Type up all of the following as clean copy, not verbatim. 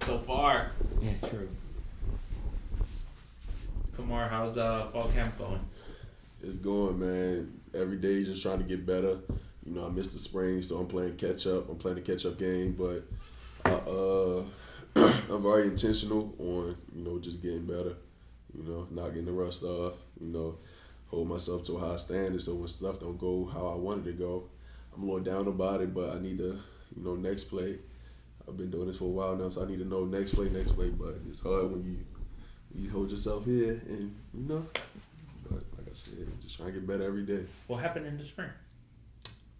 So far. Yeah, true. Kamar, how's fall camp going? It's going, man. Every day just trying to get better. You know, I missed the spring, so I'm playing catch up. I'm playing a catch up game, but I'm very intentional on, just getting better. Not getting the rust off. Hold myself to a high standard, so when stuff don't go how I wanted it to go, I'm a little down about it, but I need to, next play. I've been doing this for a while now, so I need to know next play, but it's hard when you hold yourself here and, but like I said, just trying to get better every day. What happened in the spring?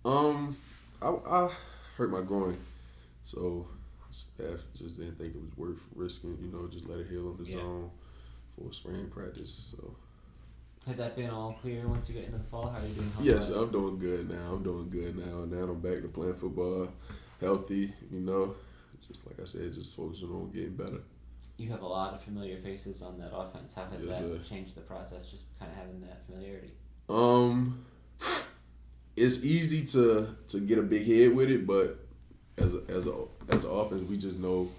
I hurt my groin, so staff just didn't think it was worth risking, just let it heal on the zone for spring practice, so. Has that been all clear once you get into the fall? How are you doing? Yes, I'm doing good now. Now I'm back to playing football, healthy, Just like I said, just focusing on getting better. You have a lot of familiar faces on that offense. How has that changed the process, just kind of having that familiarity? It's easy to get a big head with it, but as an offense, we just know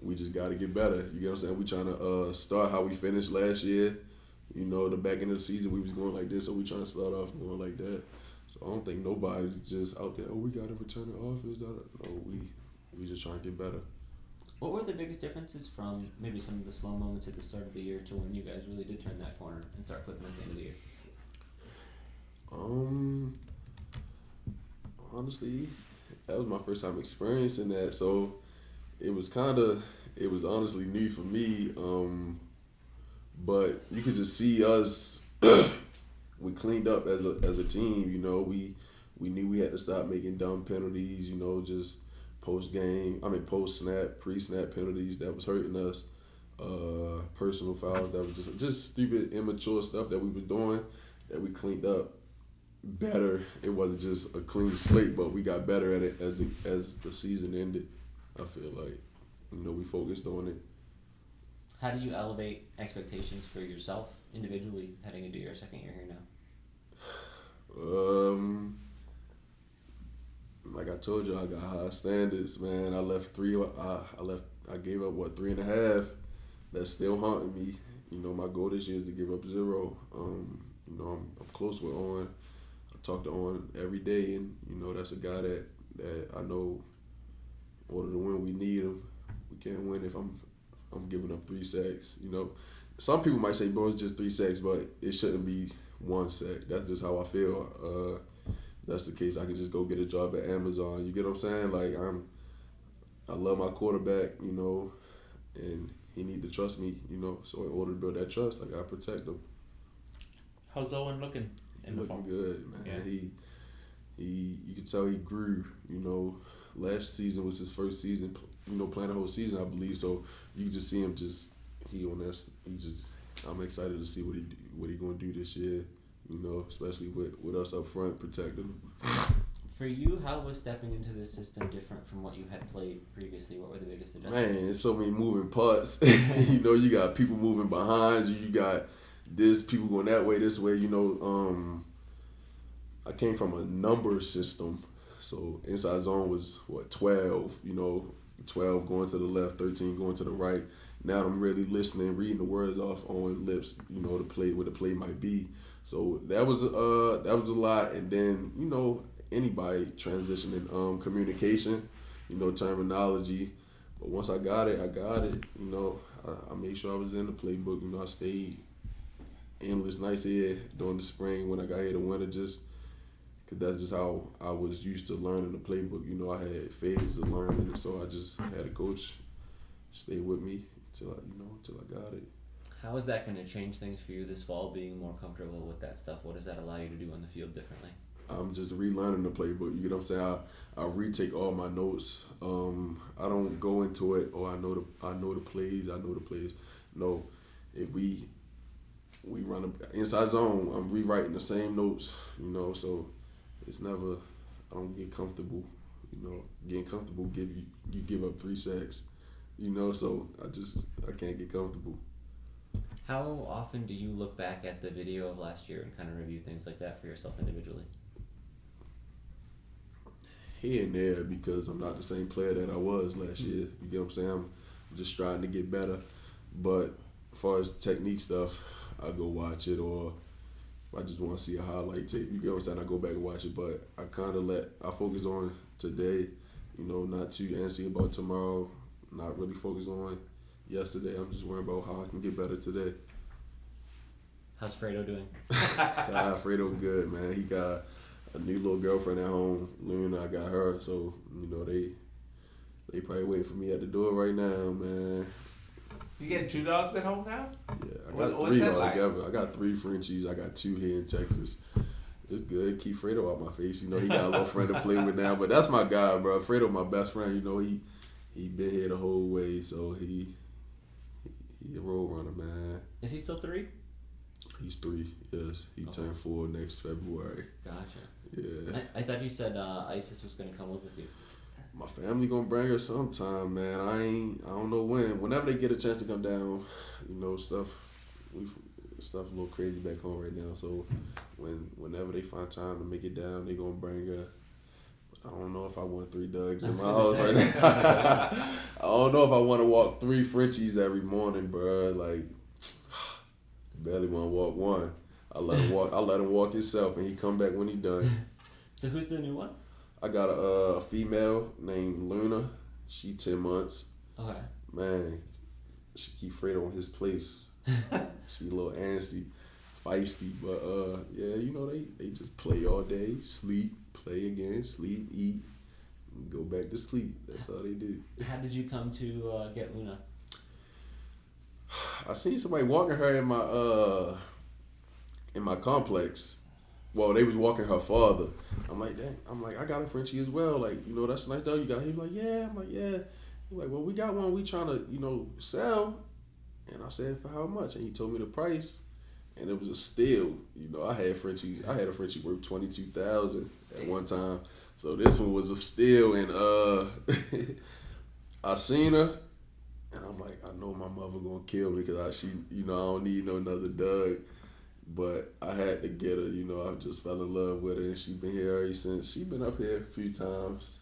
we just got to get better. You get what I'm saying? We trying to start how we finished last year. The back end of the season, we was going like this, so we trying to start off going like that. So I don't think nobody's just out there, we got to return to offense. No, we just trying to get better. What were the biggest differences from maybe some of the slow moments at the start of the year to when you guys really did turn that corner and start clicking at the end of the year? Honestly, that was my first time experiencing that, so it was honestly new for me. But you could just see us. We cleaned up as a team. We knew we had to stop making dumb penalties. Just post snap, pre-snap penalties that was hurting us. Personal fouls that was just stupid, immature stuff that we were doing that we cleaned up better. It wasn't just a clean slate, but we got better at it as the season ended. I feel like we focused on it. How do you elevate expectations for yourself individually heading into your second year here now? Like I told you, I got high standards, man. I gave up 3.5. That's still haunting me. My goal this year is to give up 0. I'm close with Owen. I talk to Owen every day, and that's a guy that I know. In order to win, we need him. We can't win if I'm giving up 3 sacks. Some people might say, bro, it's just 3 sacks, but it shouldn't be 1 sack. That's just how I feel. That's the case. I can just go get a job at Amazon. You get what I'm saying? Like I love my quarterback, and he need to trust me, So in order to build that trust, I gotta protect him. How's Owen looking? Looking good, man. Yeah. He you can tell he grew. Last season was his first season. Playing the whole season, I believe. So you can just see him I'm excited to see what he gonna do this year. Especially with us up front protecting him. For you, how was stepping into this system different from what you had played previously? What were the biggest adjustments? Man, there's so many moving parts. You got people moving behind you. You got people going that way, this way. I came from a number system. So inside zone was 12, 12 going to the left, 13 going to the right. Now I'm really listening, reading the words off on lips, to play what the play might be. So that was a lot. And then, anybody transitioning communication, terminology. But once I got it. I made sure I was in the playbook. I stayed endless nights here during the spring. When I got here the winter, just because that's just how I was used to learning the playbook. I had phases of learning, and so I just had a coach stay with me until I got it. How is that going to change things for you this fall, being more comfortable with that stuff? What does that allow you to do on the field differently? I'm just relearning the playbook. You get what I'm saying? I retake all my notes. I don't go into it, I know the plays. No, if we run an inside zone, I'm rewriting the same notes. So it's never. I don't get comfortable. Getting comfortable give up 3 sacks. So I can't get comfortable. How often do you look back at the video of last year and kind of review things like that for yourself individually? Here and there, because I'm not the same player that I was last year. You get what I'm saying? just trying to get better. But as far as technique stuff, I go watch it, or if I just want to see a highlight tape, you get what I'm saying, I go back and watch it. But I kind of I focus on today, not too antsy about tomorrow, not really focus on yesterday. I'm just worried about how I can get better today. How's Fredo doing? Fredo good, man. He got a new little girlfriend at home. Luna, I got her, so they probably waiting for me at the door right now, man. You get 2 dogs at home now? Yeah, I got What's 3 that altogether. like? I got 3 Frenchies. I got 2 here in Texas. It's good. Keep Fredo out my face. He got a little friend to play with now, but that's my guy, bro. Fredo, my best friend. He been here the whole way, so he a road runner, man. Is he still 3? He's 3. Yes, he turned 4 next February. Gotcha. Yeah. I thought you said Isis was gonna come live with you. My family gonna bring her sometime, man. I don't know when. Whenever they get a chance to come down, stuff a little crazy back home right now. So whenever they find time to make it down, they gonna bring her. I don't know if I want 3 dogs in my house right now. I don't know if I want to walk 3 Frenchies every morning, bro. Like, barely want to walk one. I let him walk himself, and he come back when he done. So who's the new one? I got a female named Luna. She 10 months. Okay. Man, she keep Fredo on his place. She a little antsy, feisty, but they just play all day, sleep, play again, sleep, eat, and go back to sleep. That's all they do. How did you come to get Luna? I seen somebody walking her in my complex. Well, they was walking her father. I'm like, dang. I'm like, I got a Frenchie as well. Like, that's a nice dog you got. He was like, yeah. I'm like, yeah. He's like, well, we got one we trying to, sell. And I said, for how much? And he told me the price. And it was a steal. I had a Frenchie worth $22,000 at one time. So this one was a steal. And I seen her. And I'm like, I know my mother gonna kill me because I don't need no another dog. But I had to get her, I just fell in love with her, and she been here ever since. She been up here a few times.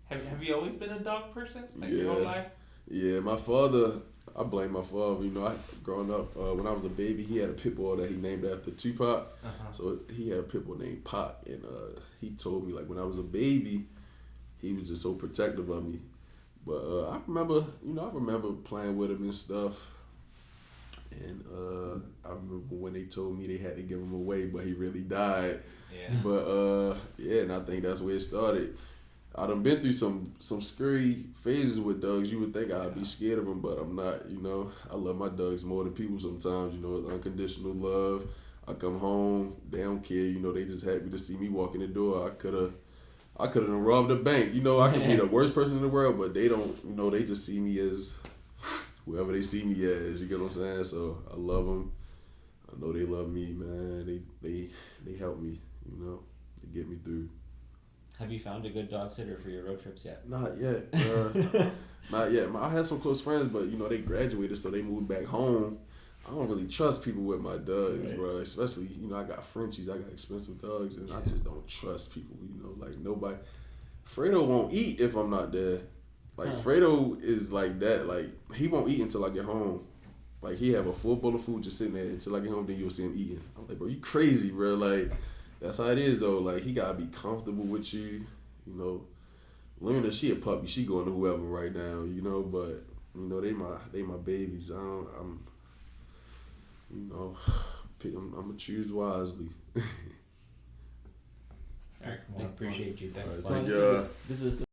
Have you always been a dog person? Like Yeah. your whole life? Yeah, my father, I blame my father. Growing up, when I was a baby, he had a pit bull that he named after Tupac. So he had a pit bull named Pac, and he told me, like, when I was a baby, he was just so protective of me. But I remember playing with him and stuff. And I remember when they told me they had to give him away, but he really died. Yeah. But and I think that's where it started. I done been through some scary phases with dogs. You would think I'd be scared of them, but I'm not. I love my dogs more than people sometimes. It's unconditional love. I come home, they don't care. They just happy to see me walk in the door. I could have robbed a bank. I could be the worst person in the world, but they don't. They just see me as whoever they see me as, you get what I'm saying? So I love them. I know they love me, man. They help me, they get me through. Have you found a good dog sitter for your road trips yet? Not yet. Not yet. I had some close friends, but they graduated, so they moved back home. I don't really trust people with my dogs, right, bro. Especially, I got Frenchies, I got expensive dogs, and I just don't trust people, like nobody. Fredo won't eat if I'm not there. Like, Fredo is like that. Like, he won't eat until I get home. Like, he have a full bowl of food just sitting there until I get home, then you'll see him eating. I'm like, bro, you crazy, bro. Like, that's how it is, though. Like, he got to be comfortable with you, Luna, she a puppy. She going to whoever right now, but, they my babies. I'm going to choose wisely. All right, I appreciate you. Thanks. All right, thank you. This is